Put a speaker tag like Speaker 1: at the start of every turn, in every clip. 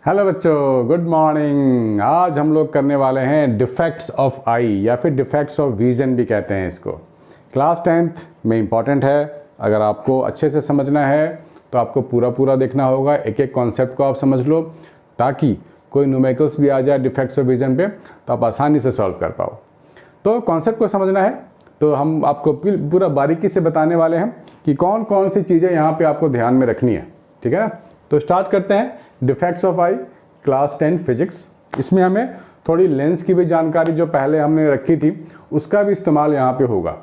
Speaker 1: Hello बच्चों, good morning. आज हम लोग करने वाले हैं डिफेक्ट्स ऑफ आई या फिर डिफेक्ट्स ऑफ विजन भी कहते हैं इसको। क्लास 10th में इम्पॉर्टेंट है। अगर आपको अच्छे से समझना है तो आपको पूरा देखना होगा, एक एक कॉन्सेप्ट को आप समझ लो ताकि कोई न्यूमेरिकल्स भी आ जाए डिफेक्ट्स ऑफ विजन पे तो आप आसानी से सॉल्व कर पाओ। तो कॉन्सेप्ट को समझना है तो हम आपको पूरा बारीकी से बताने वाले हैं कि कौन कौन सी चीज़ें यहाँ पे आपको ध्यान में रखनी है। ठीक है ना, तो स्टार्ट करते हैं। Defects of I, class 10 physics. इसमें हमें थोड़ी लेंस की भी जानकारी जो पहले हमने रखी थी उसका भी इस्तेमाल यहाँ पे होगा।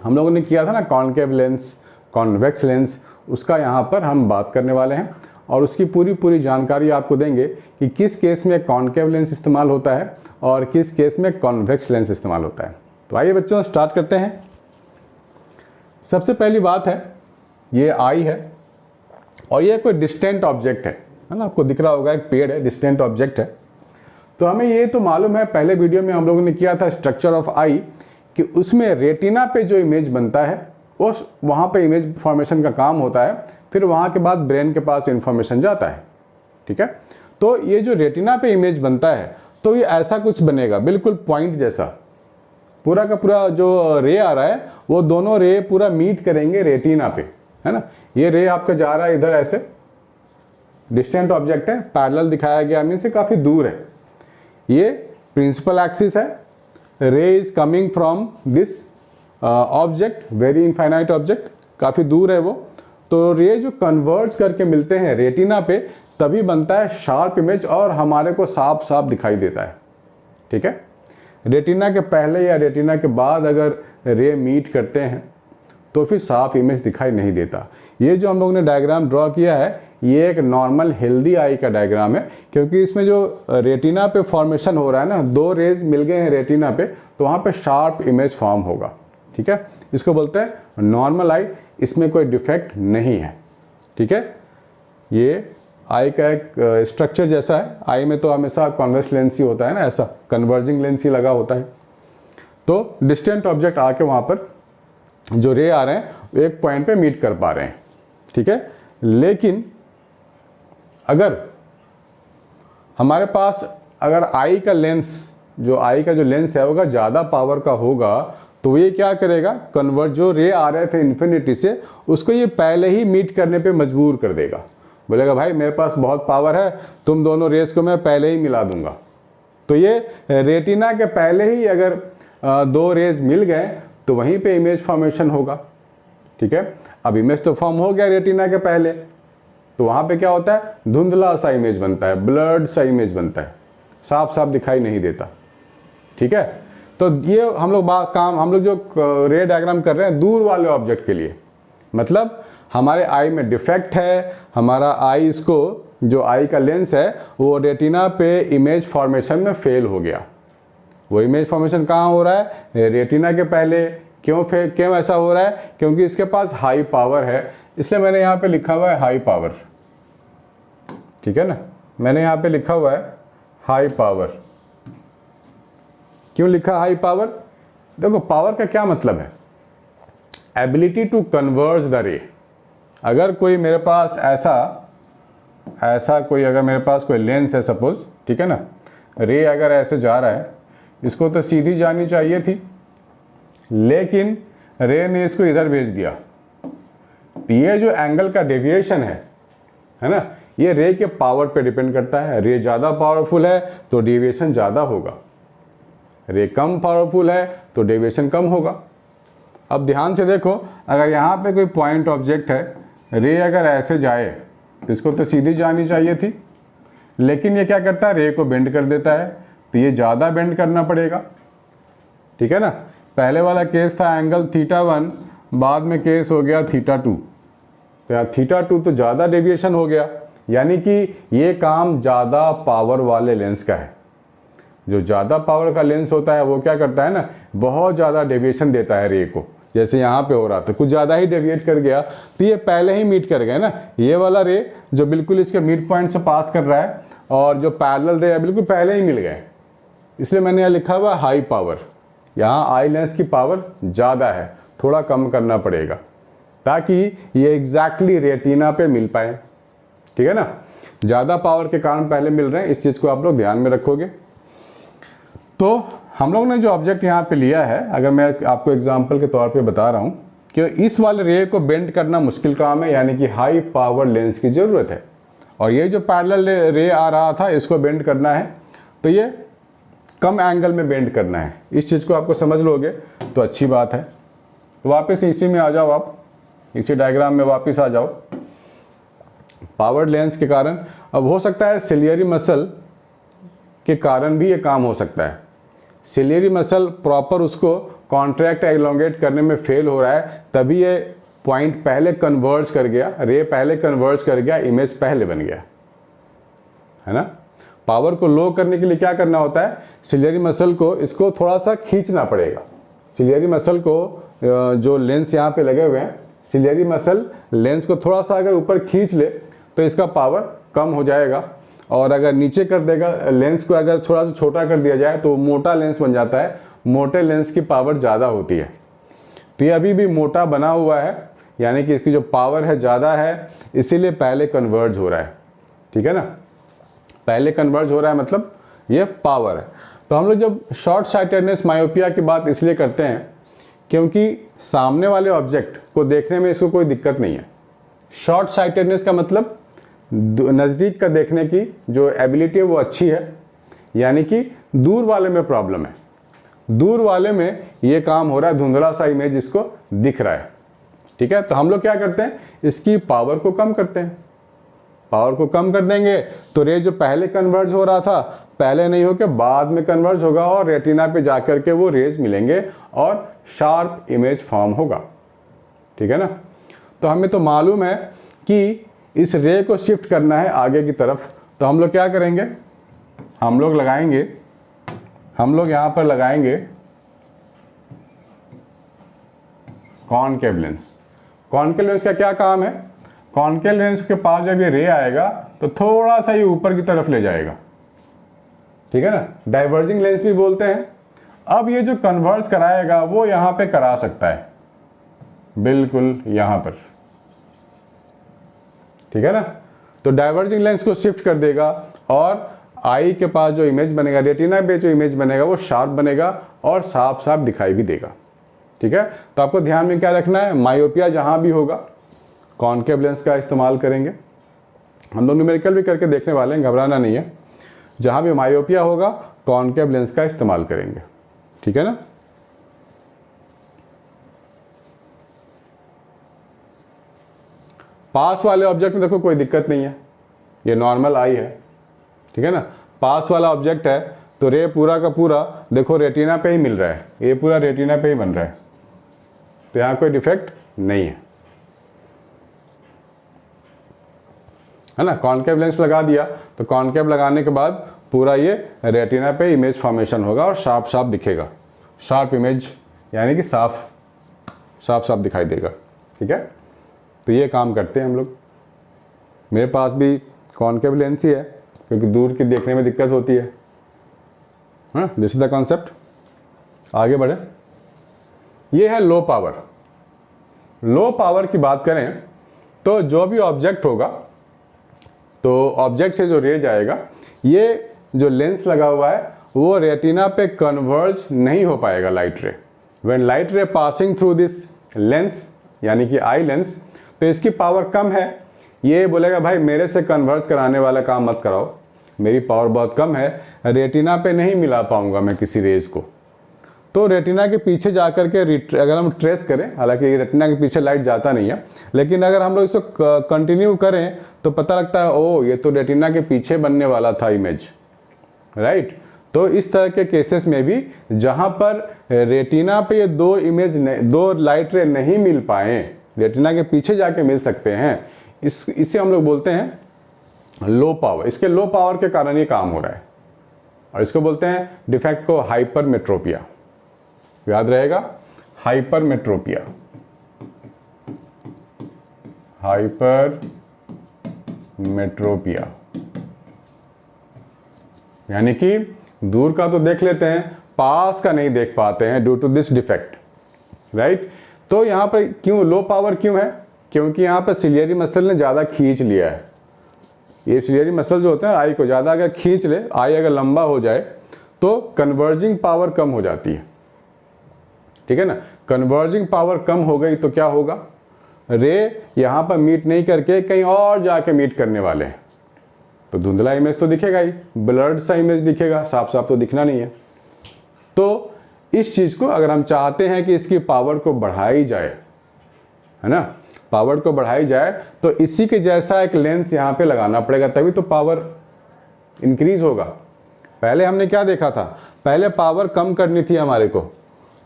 Speaker 1: हम लोगों ने किया था ना कॉनकेव लेंस, कॉन्वेक्स लेंस, उसका यहाँ पर हम बात करने वाले हैं और उसकी पूरी जानकारी आपको देंगे कि किस केस में कॉनकेव लेंस इस्तेमाल होता है और किस केस में कॉन्वेक्स लेंस इस्तेमाल होता है। तो आइए बच्चों स्टार्ट करते हैं। सबसे पहली बात है, ये आई है और ये कोई डिस्टेंट ऑब्जेक्ट है ना, आपको दिख रहा होगा एक पेड़ है, डिस्टेंट ऑब्जेक्ट है। तो हमें ये तो मालूम है, पहले वीडियो में हम लोगों ने किया था स्ट्रक्चर ऑफ आई, कि उसमें रेटिना पे जो इमेज बनता है उस वहाँ पे इमेज फॉर्मेशन का काम होता है, फिर वहाँ के बाद ब्रेन के पास इंफॉर्मेशन जाता है। ठीक है, तो ये जो रेटिना पे इमेज बनता है तो ये ऐसा कुछ बनेगा, बिल्कुल पॉइंट जैसा। पूरा का पूरा जो रे आ रहा है वो दोनों रे पूरा मीट करेंगे रेटिना पे, है ना। ये रे आपका जा रहा है इधर, ऐसे डिस्टेंट ऑब्जेक्ट है, पैरेलल दिखाया गया हमें से काफ़ी दूर है। ये प्रिंसिपल एक्सिस है, रे is coming from this object, very infinite object, काफ़ी दूर है वो। तो रे जो कन्वर्ज करके मिलते हैं रेटिना पे तभी बनता है शार्प इमेज और हमारे को साफ साफ दिखाई देता है। ठीक है, रेटिना के पहले या रेटिना के बाद अगर रे मीट करते हैं तो फिर साफ इमेज दिखाई नहीं देता। ये जो हम लोगों ने डायग्राम ड्रॉ किया है ये एक नॉर्मल हेल्दी आई का डायग्राम है, क्योंकि इसमें जो रेटिना पे फॉर्मेशन हो रहा है ना, दो रेज मिल गए हैं रेटिना पे तो वहाँ पे शार्प इमेज फॉर्म होगा। ठीक है, इसको बोलते हैं नॉर्मल आई, इसमें कोई डिफेक्ट नहीं है। ठीक है, ये आई का एक स्ट्रक्चर जैसा है। आई में तो हमेशा कॉन्वेक्स लेंस ही होता है ना, ऐसा कन्वर्जिंग लेंस ही लगा होता है। तो डिस्टेंट ऑब्जेक्ट आके वहाँ पर जो रे आ रहे हैं एक पॉइंट पे मीट कर पा रहे हैं। ठीक है, लेकिन अगर हमारे पास अगर आई का लेंस, जो आई का जो लेंस है होगा ज़्यादा पावर का होगा तो ये क्या करेगा, कन्वर्ट जो रे आ रहे थे इन्फिनिटी से उसको ये पहले ही मीट करने पे मजबूर कर देगा। बोलेगा भाई मेरे पास बहुत पावर है, तुम दोनों रेस को मैं पहले ही मिला दूंगा। तो ये रेटिना के पहले ही अगर दो रेज मिल गए तो वहीं पे इमेज फॉर्मेशन होगा। ठीक है, अब इमेज तो फॉर्म हो गया रेटिना के पहले, तो वहाँ पे क्या होता है, धुंधला सा इमेज बनता है, ब्लर्ड सा इमेज बनता है, साफ साफ दिखाई नहीं देता। ठीक है, तो ये हम लोग जो रे डायग्राम कर रहे हैं दूर वाले ऑब्जेक्ट के लिए, मतलब हमारे आई में डिफेक्ट है, हमारा आई इसको जो आई का लेंस है वो रेटिना पे इमेज फॉर्मेशन में फेल हो गया। वो इमेज फॉर्मेशन कहाँ हो रहा है, रेटिना के पहले। क्यों ऐसा हो रहा है, क्योंकि इसके पास हाई पावर है, इसलिए मैंने यहाँ पे लिखा हुआ है हाई पावर। ठीक है ना, मैंने यहाँ पे लिखा हुआ है हाई पावर। क्यों लिखा हाई पावर, देखो पावर का क्या मतलब है, एबिलिटी टू कन्वर्ज द रे। अगर कोई मेरे पास ऐसा कोई अगर मेरे पास कोई लेंस है सपोज, ठीक है ना, रे अगर ऐसे जा रहा है, इसको तो सीधी जानी चाहिए थी लेकिन रे ने इसको इधर भेज दिया। तो ये जो एंगल का डेविएशन है ना, ये रे के पावर पे डिपेंड करता है। रे ज़्यादा पावरफुल है तो डेविएशन ज़्यादा होगा, रे कम पावरफुल है तो डेविएशन कम होगा। अब ध्यान से देखो, अगर यहाँ पे कोई पॉइंट ऑब्जेक्ट है, रे अगर ऐसे जाए तो इसको तो सीधी जानी चाहिए थी, लेकिन ये क्या करता है, रे को बेंड कर देता है, तो ये ज़्यादा बेंड करना पड़ेगा। ठीक है ना, पहले वाला केस था एंगल θ1, बाद में केस हो गया θ2, तो यहाँ θ2 तो ज़्यादा डेविएशन हो गया, यानी कि ये काम ज़्यादा पावर वाले लेंस का है। जो ज़्यादा पावर का लेंस होता है वो क्या करता है ना, बहुत ज़्यादा डेविएशन देता है रे को। जैसे यहाँ पे हो रहा था, कुछ ज़्यादा ही डेविएट कर गया तो ये पहले ही मीट कर गए ना। ये वाला रे जो बिल्कुल इसके मिड पॉइंट से पास कर रहा है और जो पैरेलल रे है बिल्कुल पहले ही मिल गए, इसलिए मैंने यहाँ लिखा हुआ हाई पावर। यहाँ आई लेंस की पावर ज़्यादा है, थोड़ा कम करना पड़ेगा ताकि ये एग्जैक्टली रेटिना पे मिल पाए। ठीक है ना, ज़्यादा पावर के कारण पहले मिल रहे हैं, इस चीज़ को आप लोग ध्यान में रखोगे। तो हम लोग ने जो ऑब्जेक्ट यहाँ पे लिया है, अगर मैं आपको एग्जांपल के तौर पे बता रहा हूँ कि इस वाले रे को बेंड करना मुश्किल काम है, यानी कि हाई पावर लेंस की ज़रूरत है। और ये जो पैरेलल रे आ रहा था, इसको बेंड करना है तो ये कम एंगल में बेंड करना है। इस चीज़ को आपको समझ लोगे तो अच्छी बात है। तो वापस इसी में आ जाओ, आप इसी डायग्राम में वापस आ जाओ। पावर लेंस के कारण अब हो सकता है सिलियरी मसल के कारण भी ये काम हो सकता है। सिलियरी मसल प्रॉपर उसको कॉन्ट्रैक्ट एलोंगेट करने में फेल हो रहा है, तभी ये पॉइंट पहले कन्वर्ज कर गया, रे पहले कन्वर्ज कर गया, इमेज पहले बन गया, है ना। पावर को लो करने के लिए क्या करना होता है, सिलियरी मसल को इसको थोड़ा सा खींचना पड़ेगा। सिलियरी मसल को जो लेंस यहाँ पे लगे हुए हैं, सिलियरी मसल लेंस को थोड़ा सा अगर ऊपर खींच ले तो इसका पावर कम हो जाएगा, और अगर नीचे कर देगा लेंस को, अगर थोड़ा सा छोटा कर दिया जाए तो मोटा लेंस बन जाता है। मोटे लेंस की पावर ज़्यादा होती है, तो ये अभी भी मोटा बना हुआ है, यानी कि इसकी जो पावर है ज़्यादा है, इसीलिए पहले कन्वर्ज हो रहा है, ठीक है ना। पहले कन्वर्ज हो रहा है मतलब ये पावर है। तो हम लोग जब शॉर्ट साइटेडनेस मायोपिया की बात इसलिए करते हैं क्योंकि सामने वाले ऑब्जेक्ट को देखने में इसको कोई दिक्कत नहीं है। शॉर्ट साइटेडनेस का मतलब नज़दीक का देखने की जो एबिलिटी है वो अच्छी है, यानी कि दूर वाले में प्रॉब्लम है। दूर वाले में ये काम हो रहा है, धुंधला सा इमेज इसको दिख रहा है, ठीक है। तो हम लोग क्या करते हैं, इसकी पावर को कम करते हैं। पावर को कम कर देंगे तो रे जो पहले कन्वर्ज हो रहा था, पहले नहीं होकर बाद में कन्वर्ज होगा, और रेटिना पे जाकर के वो रेज मिलेंगे और शार्प इमेज फॉर्म होगा, ठीक है ना। तो हमें तो मालूम है कि इस रे को शिफ्ट करना है आगे की तरफ, तो हम लोग क्या करेंगे, हम लोग यहाँ पर लगाएंगे कॉनकेव लेंस। कॉनकेव लेंस का क्या काम है, कॉनकेव लेंस के पास जब ये रे आएगा तो थोड़ा सा ये ऊपर की तरफ ले जाएगा, ठीक है ना। डाइवर्जिंग लेंस भी बोलते हैं। अब ये जो कन्वर्ज कराएगा वो यहाँ पे करा सकता है, बिल्कुल यहाँ पर, ठीक है ना। तो डाइवर्जिंग लेंस को शिफ्ट कर देगा और आई के पास जो इमेज बनेगा, रेटिना पे जो इमेज बनेगा वो शार्प बनेगा और साफ साफ दिखाई भी देगा, ठीक है। तो आपको ध्यान में क्या रखना है, मायोपिया जहाँ भी होगा कॉनकेव लेंस का इस्तेमाल करेंगे। हम लोग न्यूमेरिकल भी करके देखने वाले हैं, घबराना नहीं है। जहाँ भी मायोपिया होगा कॉनकेव लेंस का इस्तेमाल करेंगे, ठीक है ना। पास वाले ऑब्जेक्ट में देखो कोई दिक्कत नहीं है, ये नॉर्मल आई है, ठीक है ना। पास वाला ऑब्जेक्ट है तो रे पूरा का पूरा देखो रेटिना पे ही मिल रहा है, ये पूरा रेटिना पे ही बन रहा है, तो यहाँ कोई डिफेक्ट नहीं है ना। कॉनकेव लेंस लगा दिया तो कॉनकेव लगाने के बाद पूरा ये रेटिना पे इमेज फॉर्मेशन होगा और साफ साफ दिखेगा, शार्प इमेज, यानी कि साफ साफ दिखाई देगा, ठीक है। तो ये काम करते हैं हम लोग। मेरे पास भी कॉनकेव लेंस ही है क्योंकि दूर की देखने में दिक्कत होती है, हाँ। This is the concept. आगे बढ़े। ये है लो पावर। लो पावर की बात करें तो जो भी ऑब्जेक्ट होगा, तो ऑब्जेक्ट से जो रे जाएगा, ये जो लेंस लगा हुआ है वो रेटिना पे कन्वर्ज नहीं हो पाएगा लाइट रे। व्हेन लाइट रे पासिंग थ्रू दिस लेंस, यानी कि आई लेंस, तो इसकी पावर कम है। ये बोलेगा भाई मेरे से कन्वर्ज कराने वाला काम मत कराओ, मेरी पावर बहुत कम है, रेटिना पे नहीं मिला पाऊंगा मैं किसी रेज को। तो रेटिना के पीछे जाकर के अगर हम ट्रेस करें, हालांकि रेटिना के पीछे लाइट जाता नहीं है, लेकिन अगर हम लोग इसको कंटिन्यू करें तो पता लगता है ओ ये तो रेटिना के पीछे बनने वाला था इमेज, राइट। तो इस तरह के केसेस में भी जहां पर रेटिना पे ये दो लाइट रे नहीं मिल पाए, रेटिना के पीछे जाके मिल सकते हैं, इसे हम लोग बोलते हैं लो पावर। इसके लो पावर के कारण ये काम हो रहा है, और इसको बोलते हैं डिफेक्ट को हाइपरमेट्रोपिया। याद रहेगा, हाइपरमेट्रोपिया, हाइपरमेट्रोपिया, यानी कि दूर का तो देख लेते हैं, पास का नहीं देख पाते हैं due to this defect, right. तो यहाँ पर क्यों लो पावर क्यों है, क्योंकि यहाँ पर सिलियरी मसल ने ज़्यादा खींच लिया है, ये सिलियरी मसल जो होता है आई को ज़्यादा अगर खींच ले, आई अगर लंबा हो जाए तो कन्वर्जिंग पावर कम हो जाती है, ठीक है ना। कन्वर्जिंग पावर कम हो गई तो क्या होगा, रे यहाँ पर मीट नहीं करके कहीं और जाके मीट करने वाले हैं, तो धुंधला इमेज तो दिखेगा ही, ब्लर्ड सा इमेज दिखेगा, साफ साफ तो दिखना नहीं है। तो इस चीज़ को अगर हम चाहते हैं कि इसकी पावर को बढ़ाई जाए, है ना, पावर को बढ़ाई जाए, तो इसी के जैसा एक लेंस यहाँ पे लगाना पड़ेगा, तभी तो पावर इंक्रीज होगा। पहले हमने क्या देखा था, पहले पावर कम करनी थी हमारे को,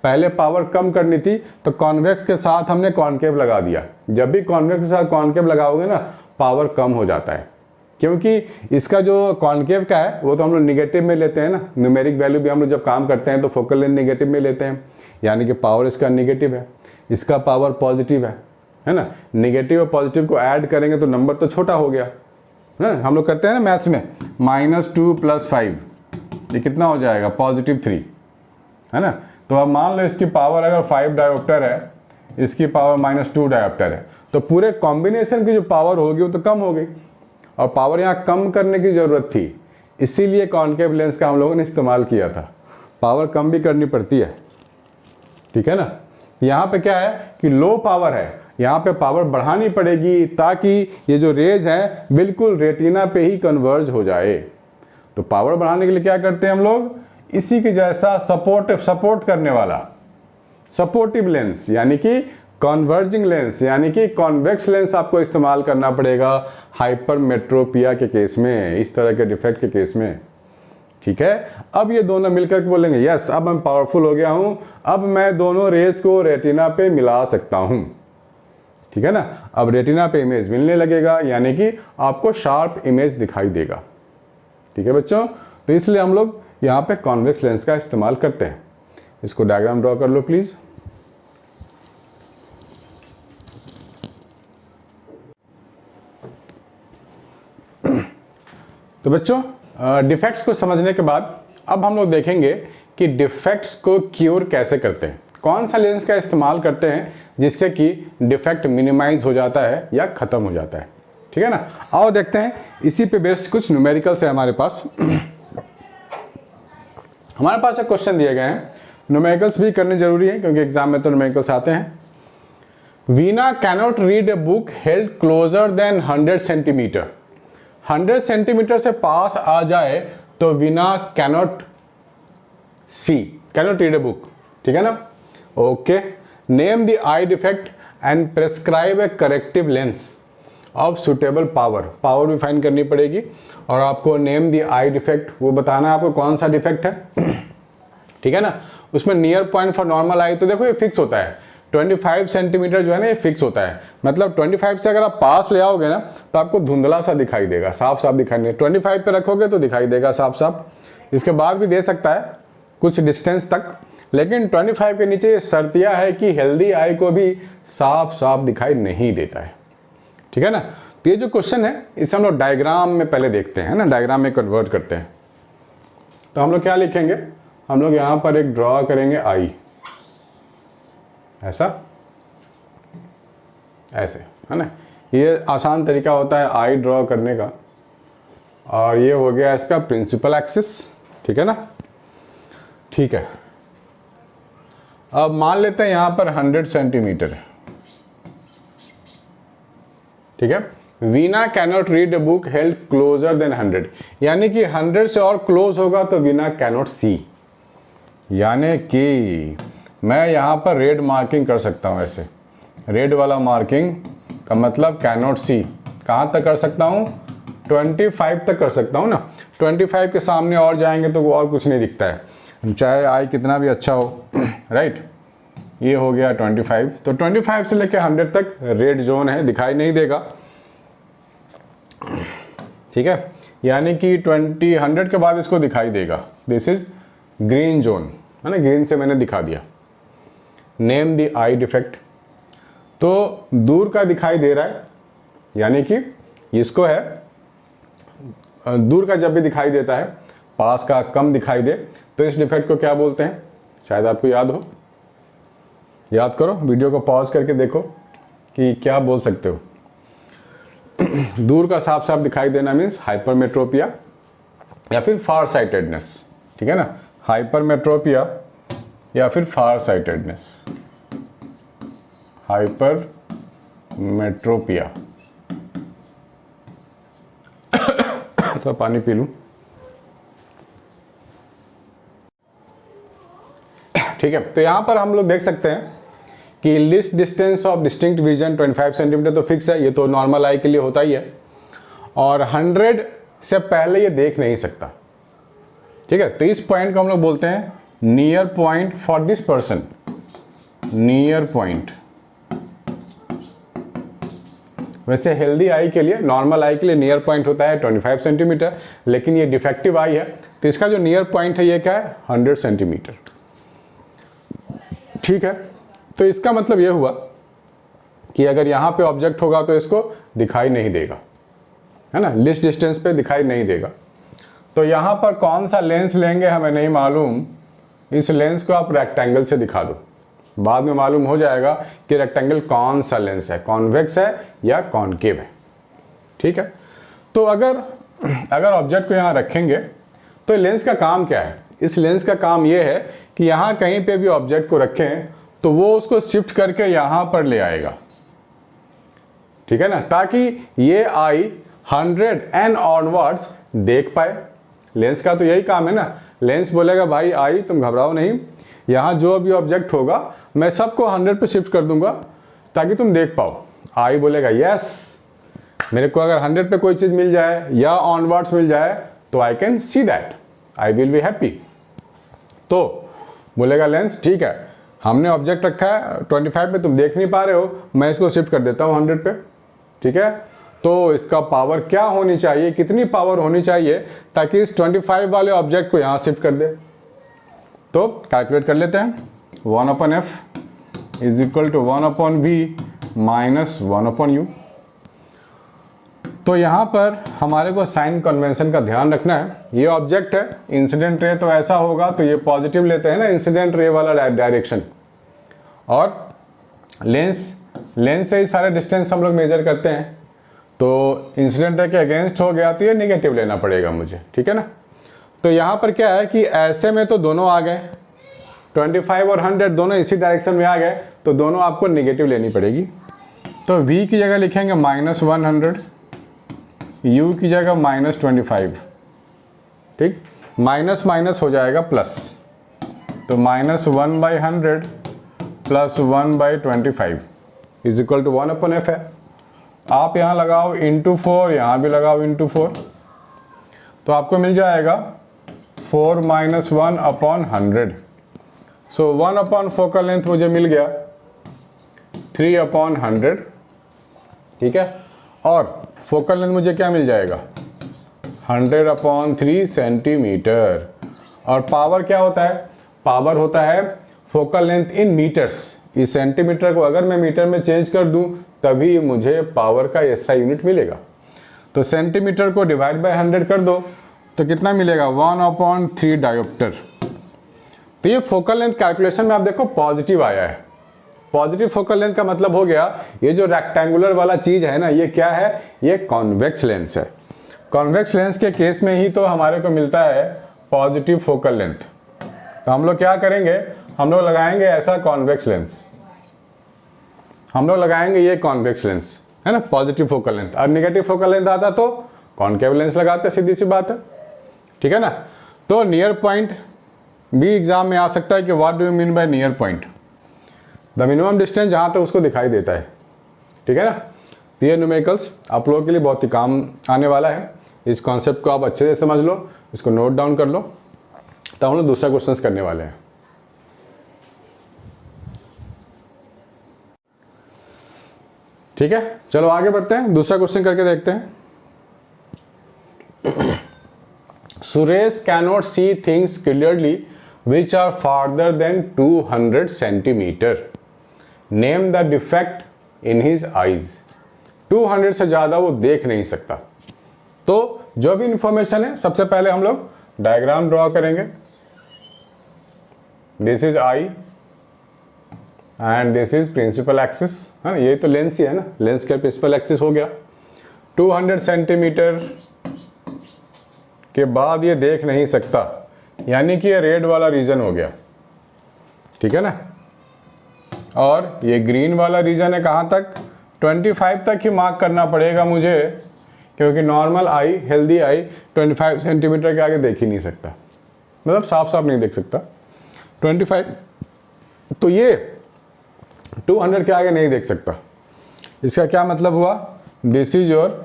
Speaker 1: पहले पावर कम करनी थी तो कॉन्वेक्स के साथ हमने कॉनकेव लगा दिया। जब भी कॉन्वेक्स के साथ कॉनकेव लगाओगे ना, पावर कम हो जाता है, क्योंकि इसका जो कॉनकेव का है वो तो हम लोग निगेटिव में लेते हैं ना, न्यूमेरिक वैल्यू भी हम लोग जब काम करते हैं तो फोकल लेंथ निगेटिव में लेते हैं, यानी कि पावर इसका निगेटिव है, इसका पावर पॉजिटिव है ना। निगेटिव और पॉजिटिव को ऐड करेंगे तो नंबर तो छोटा हो गया, है ना। हम लोग करते हैं ना मैथ्स में, -2 + 5 ये कितना हो जाएगा, +3, है ना। तो अब मान लो इसकी पावर अगर 5 डायोप्टर है, इसकी पावर -2 डायोप्टर है, तो पूरे कॉम्बिनेशन की जो पावर होगी वो तो कम हो गई, और पावर यहाँ कम करने की ज़रूरत थी, इसीलिए कॉनकेव लेंस का हम लोगों ने इस्तेमाल किया था। पावर कम भी करनी पड़ती है, ठीक है ना। यहाँ पे क्या है कि लो पावर है, यहाँ पे पावर बढ़ानी पड़ेगी ताकि ये जो रेज है बिल्कुल रेटिना पे ही कन्वर्ज हो जाए। तो पावर बढ़ाने के लिए क्या करते हैं हम लोग, इसी के जैसा सपोर्ट करने वाला सपोर्टिव लेंस, यानी कि कॉन्वर्जिंग लेंस, यानी कि कॉन्वेक्स लेंस आपको इस्तेमाल करना पड़ेगा हाइपरमेट्रोपिया के केस में, इस तरह के डिफेक्ट के केस में, ठीक है। अब ये दोनों मिलकर के बोलेंगे यस अब मैं पावरफुल हो गया हूं, अब मैं दोनों रेज को रेटिना पे मिला सकता हूं, ठीक है ना। अब रेटिना पे इमेज मिलने लगेगा, यानी कि आपको शार्प इमेज दिखाई देगा, ठीक है बच्चों। तो इसलिए हम लोग यहाँ पे कॉन्वेक्स लेंस का इस्तेमाल करते हैं। इसको डायग्राम ड्रॉ कर लो प्लीज। तो बच्चों डिफेक्ट्स को समझने के बाद अब हम लोग देखेंगे कि डिफेक्ट्स को क्योर कैसे करते हैं, कौन सा लेंस का इस्तेमाल करते हैं जिससे कि डिफेक्ट मिनिमाइज हो जाता है या खत्म हो जाता है, ठीक है ना। आओ देखते हैं, इसी पे बेस्ड कुछ न्यूमेरिकल्स है हमारे पास। हमारे पास एक क्वेश्चन दिए गए हैं, न्यूमेरिकल्स भी करने जरूरी है क्योंकि एग्जाम में तो न्यूमेरिकल्स आते हैं। Veena cannot read a book held closure then 100 centimetre, 100 centimetre से पास आ जाए तो Veena cannot read a book, ठीक है ना। Okay, name the I defect and prescribe a corrective lens of suitable power भी फाइंड करनी पड़ेगी, और आपको नेम द आई डिफेक्ट वो बताना है आपको कौन सा डिफेक्ट है, ठीक है ना। उसमें नियर पॉइंट फॉर नॉर्मल आई तो देखो ये फिक्स होता है, 25 सेंटीमीटर जो है ना ये फिक्स होता है, मतलब 25 से अगर आप पास ले आओगे ना तो आपको धुंधला सा दिखाई देगा, साफ साफ दिखाई नहीं, 25 पे रखोगे तो दिखाई देगा साफ साफ, इसके बाद भी दे सकता है कुछ डिस्टेंस तक, लेकिन 25 के नीचे शर्तिया है कि हेल्दी आई को भी साफ साफ दिखाई नहीं देता है, ठीक है ना। तो ये जो क्वेश्चन है इसे हम लोग डायग्राम में पहले देखते हैं ना, डायग्राम में कन्वर्ट करते हैं। तो हम लोग क्या लिखेंगे, हम लोग यहाँ पर एक ड्रॉ करेंगे आई, ऐसे है ना, ये आसान तरीका होता है आई ड्रॉ करने का, और ये हो गया इसका प्रिंसिपल एक्सिस, ठीक है ना, ठीक है। अब मान लेते हैं यहाँ पर 100 सेंटीमीटर है, ठीक है। Veena cannot read a book held closure then 100, यानी कि 100 से और क्लोज होगा तो वीना कैनॉट सी, यानी कि मैं यहाँ पर रेड मार्किंग कर सकता हूँ, ऐसे रेड वाला मार्किंग का मतलब कैनॉट सी, कहाँ तक कर सकता हूँ, 25 तक कर सकता हूँ ना, 25 के सामने और जाएंगे तो वो और कुछ नहीं दिखता है, चाहे आई कितना भी अच्छा हो, राइट। ये हो गया 25, तो 25 से लेकर 100 तक रेड जोन है, दिखाई नहीं देगा, ठीक है, यानी कि 100 के बाद इसको दिखाई देगा, दिस इज ग्रीन जोन, है ना, ग्रीन से मैंने दिखा दिया। नेम द आई डिफेक्ट, तो दूर का दिखाई दे रहा है, यानी कि इसको है, दूर का जब भी दिखाई देता है, पास का कम दिखाई दे, तो इस डिफेक्ट को क्या बोलते हैं, शायद आपको याद हो, याद करो, वीडियो को पॉज करके देखो कि क्या बोल सकते हो। दूर का साफ साफ दिखाई देना मीन्स हाइपरमेट्रोपिया या फिर फार साइटेडनेस, ठीक है ना, हाइपरमेट्रोपिया या फिर फार साइटेडनेस, हाइपरमेट्रोपिया। तो पानी पी लूं, ठीक है। तो यहां पर हम लोग देख सकते हैं कि list distance of distinct vision 25 centimetre तो फिक्स है, ये तो नॉर्मल आई के लिए होता ही है, और 100 से पहले ये देख नहीं सकता, ठीक है। तो इस पॉइंट को हम लोग बोलते हैं near point for this person, near point. वैसे हेल्दी आई के लिए, नॉर्मल आई के लिए नियर पॉइंट होता है 25 सेंटीमीटर, लेकिन ये डिफेक्टिव आई है तो इसका जो नियर पॉइंट है ये क्या है 100 सेंटीमीटर, ठीक है। तो इसका मतलब ये हुआ कि अगर यहाँ पे ऑब्जेक्ट होगा तो इसको दिखाई नहीं देगा, है ना, लिस्ट डिस्टेंस पे दिखाई नहीं देगा। तो यहाँ पर कौन सा लेंस लेंगे हमें नहीं मालूम, इस लेंस को आप रेक्टेंगल से दिखा दो, बाद में मालूम हो जाएगा कि रेक्टेंगल कौन सा लेंस है, कॉन्वेक्स है या कॉनकेव है, ठीक है। तो अगर ऑब्जेक्ट को यहाँ रखेंगे तो लेंस का काम क्या है, इस लेंस का काम ये है कि यहाँ कहीं पे भी ऑब्जेक्ट को रखें तो वो उसको शिफ्ट करके यहाँ पर ले आएगा, ठीक है ना, ताकि ये आई 100 एंड ऑनवर्ड्स देख पाए। लेंस का तो यही काम है ना, लेंस बोलेगा भाई आई तुम घबराओ नहीं, यहाँ जो भी ऑब्जेक्ट होगा मैं सबको 100 पे शिफ्ट कर दूंगा ताकि तुम देख पाओ। आई बोलेगा यस, मेरे को अगर 100 पे कोई चीज़ मिल जाए या ऑनवर्ड्स मिल जाए तो I can see that, I will be happy. तो बोलेगा लेंस ठीक है, हमने ऑब्जेक्ट रखा है 25 पे, तुम देख नहीं पा रहे हो, मैं इसको शिफ्ट कर देता हूँ 100 पे, ठीक है। तो इसका पावर क्या होनी चाहिए, कितनी पावर होनी चाहिए ताकि इस 25 वाले ऑब्जेक्ट को यहाँ शिफ्ट कर दे। तो कैलकुलेट कर लेते हैं, 1/f is equal to 1/v minus 1/u। तो यहाँ पर हमारे को साइन कन्वेंशन का ध्यान रखना है, ये ऑब्जेक्ट है, इंसिडेंट रे तो ऐसा होगा तो ये पॉजिटिव लेते हैं ना, इंसिडेंट रे वाला डायरेक्शन, और लेंस से ही सारे डिस्टेंस हम लोग मेजर करते हैं, तो इंसिडेंट रे के अगेंस्ट हो गया तो ये नेगेटिव लेना पड़ेगा मुझे, ठीक है ना। तो यहाँ पर क्या है कि ऐसे में तो दोनों आ गए, 25 और 100 दोनों इसी डायरेक्शन में आ गए, तो दोनों आपको नेगेटिव लेनी पड़ेगी। तो v की जगह लिखेंगे -100, u की जगह -25, ठीक, माइनस माइनस हो जाएगा प्लस, तो -1/100 plus 1/25 is equal to 1/f है। आप यहाँ लगाओ इंटू 4, यहाँ भी लगाओ इंटू 4, तो आपको मिल जाएगा 4 - 1/100। सो 1/, फोकल लेंथ मुझे मिल गया 3/100, ठीक है, और फोकल लेंथ मुझे क्या मिल जाएगा 100/3 सेंटीमीटर। और पावर क्या होता है, पावर होता है फोकल लेंथ इन मीटर्स, इस सेंटीमीटर को अगर मैं मीटर में चेंज कर दूं तभी मुझे पावर का एसआई यूनिट मिलेगा। तो सेंटीमीटर को डिवाइड बाय 100 कर दो तो कितना मिलेगा 1/3 डायोप्टर। तो ये फोकल लेंथ कैलकुलेशन में आप देखो पॉजिटिव आया है, पॉजिटिव फोकल लेंथ का मतलब हो गया ये जो रेक्टेंगुलर वाला चीज है ना, ये क्या है, ये कॉन्वेक्स लेंस है। कॉन्वेक्स लेंस के केस में ही तो हमारे को मिलता है पॉजिटिव फोकल लेंथ। तो हम लोग क्या करेंगे, हम लोग लगाएंगे ऐसा कॉन्वेक्स लेंस, हम लोग लगाएंगे ये कॉन्वेक्स लेंस, है ना, पॉजिटिव फोकल लेंथ। और नेगेटिव फोकल लेंथ आता तो कॉनकेव लेंस लगाते, सीधी सी बात है, ठीक है ना। तो नियर पॉइंट भी एग्जाम में आ सकता है कि what do you mean by near point, the minimum distance जहाँ तक उसको दिखाई देता है, ठीक है ना। तो ये न्यूमेरिकल्स आप लोगों के लिए बहुत ही काम आने वाला है, इस कॉन्सेप्ट को आप अच्छे से समझ लो, इसको नोट डाउन कर लो। तो हम लोग दूसरा क्वेश्चन करने वाले हैं। ठीक है, चलो आगे बढ़ते हैं, दूसरा क्वेश्चन करके देखते हैं। Suresh cannot see things clearly which are farther than 200 centimetre, name the defect in his eyes. 200 से ज़्यादा वो देख नहीं सकता। तो जो भी इंफॉर्मेशन है, सबसे पहले हम लोग डायग्राम ड्रॉ करेंगे। This is eye and this is principal axis, है ना, ये तो लेंस ही है ना, लेंस का प्रिंसिपल एक्सिस हो गया। 200 सेंटीमीटर के बाद ये देख नहीं सकता, यानी कि ये रेड वाला रीजन हो गया, ठीक है ना। और ये ग्रीन वाला रीजन है कहाँ तक, 25 तक ही मार्क करना पड़ेगा मुझे, क्योंकि normal I, healthy I 25 centimetre के आगे देख ही नहीं सकता, मतलब साफ साफ नहीं देख सकता 25, तो ये 200 के आगे नहीं देख सकता। इसका क्या मतलब हुआ, this is your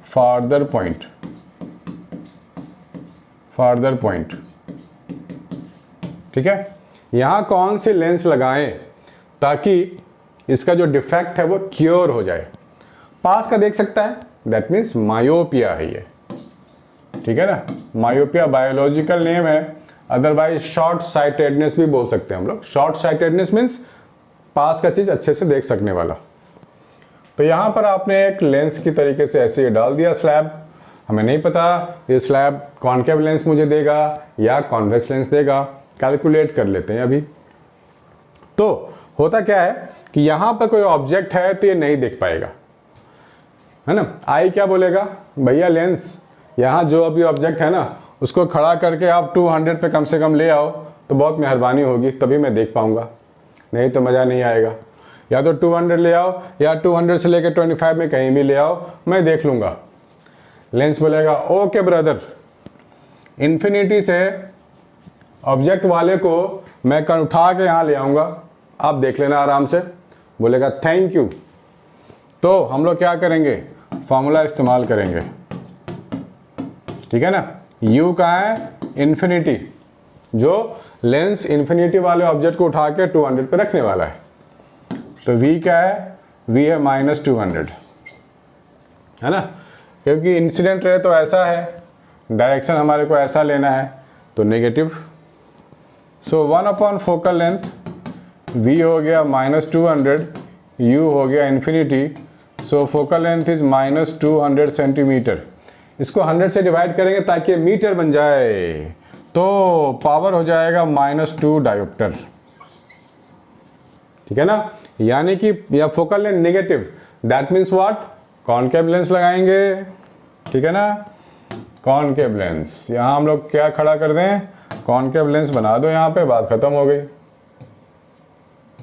Speaker 1: farther point, farther point, ठीक है। यहाँ कौन सी लेंस लगाएं ताकि इसका जो डिफेक्ट है वो क्योर हो जाए। पास का देख सकता है, दैट मीन्स मायोपिया है ये, ठीक है ना। मायोपिया बायोलॉजिकल नेम है, अदरवाइज शॉर्ट साइटेडनेस भी बोल सकते हैं हम लोग। शॉर्ट साइटेडनेस मीन्स पास का चीज अच्छे से देख सकने वाला। तो यहाँ पर आपने एक लेंस की तरीके से ऐसे ही डाल दिया स्लैब। हमें नहीं पता ये स्लैब कॉनकेव लेंस मुझे देगा या कॉन्वेक्स लेंस देगा, कैलकुलेट कर लेते हैं अभी। तो होता क्या है कि यहाँ पर कोई ऑब्जेक्ट है तो ये नहीं देख पाएगा, है ना। आई क्या बोलेगा, भैया लेंस यहाँ जो अभी ऑब्जेक्ट है ना उसको खड़ा करके आप 200 पे कम से कम ले आओ तो बहुत मेहरबानी होगी, तभी मैं देख पाऊंगा, नहीं तो मज़ा नहीं आएगा। या तो 200 ले आओ या 200 से लेकर 25 में कहीं भी ले आओ, मैं देख लूँगा। लेंस बोलेगा ओके ब्रदर, इन्फिनिटी से ऑब्जेक्ट वाले को मैं कल उठा के यहाँ ले आऊँगा, आप देख लेना आराम से। बोलेगा थैंक यू। तो हम लोग क्या करेंगे, फॉर्मूला इस्तेमाल करेंगे, ठीक है ना। U कहाँ है, इन्फिनिटी, जो लेंस इन्फिनिटी वाले ऑब्जेक्ट को उठा के 200 पे रखने वाला है। तो V क्या है, V है -200, है ना, क्योंकि इंसिडेंट रे तो ऐसा है, डायरेक्शन हमारे को ऐसा लेना है तो नेगेटिव। सो 1/4 फोकल लेंथ, V हो गया -200, U हो गया infinity, so focal length is -200 centimetre. इसको 100 से डिवाइड करेंगे ताकि मीटर बन जाए, तो पावर हो जाएगा -2 डायोप्टर, ठीक है ना। यानी कि या focal length negative, that means what, concave lens लगाएंगे, ठीक है ना। कॉनकेव लेंस, यहाँ हम लोग क्या खड़ा कर दें, कॉनकेव लेंस बना दो, यहाँ पे बात खत्म हो गई।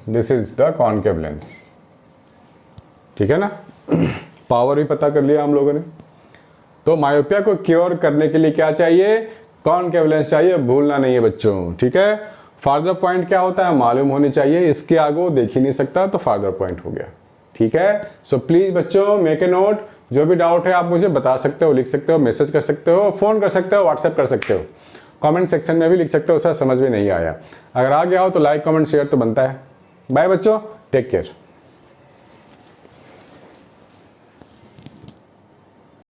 Speaker 1: This is the concave lens, ठीक है ना। पावर भी पता कर लिया हम लोगों ने। तो मायोपिया को क्योर करने के लिए क्या चाहिए, कॉनकेव लेंस चाहिए, भूलना नहीं है बच्चों, ठीक है। फार्दर पॉइंट क्या होता है मालूम होनी चाहिए, इसके आगे वो देख ही नहीं सकता तो फार्दर पॉइंट हो गया, ठीक है। सो प्लीज बच्चों मेक ए नोट, जो भी डाउट है आप मुझे बता सकते हो, लिख सकते हो, मैसेज कर सकते हो, फोन कर सकते हो, व्हाट्सएप कर सकते हो, कमेंट सेक्शन में भी लिख सकते हो। सर समझ में नहीं आया, अगर आ गया हो तो लाइक कमेंट शेयर तो बनता है। बाय बच्चों, टेक केयर।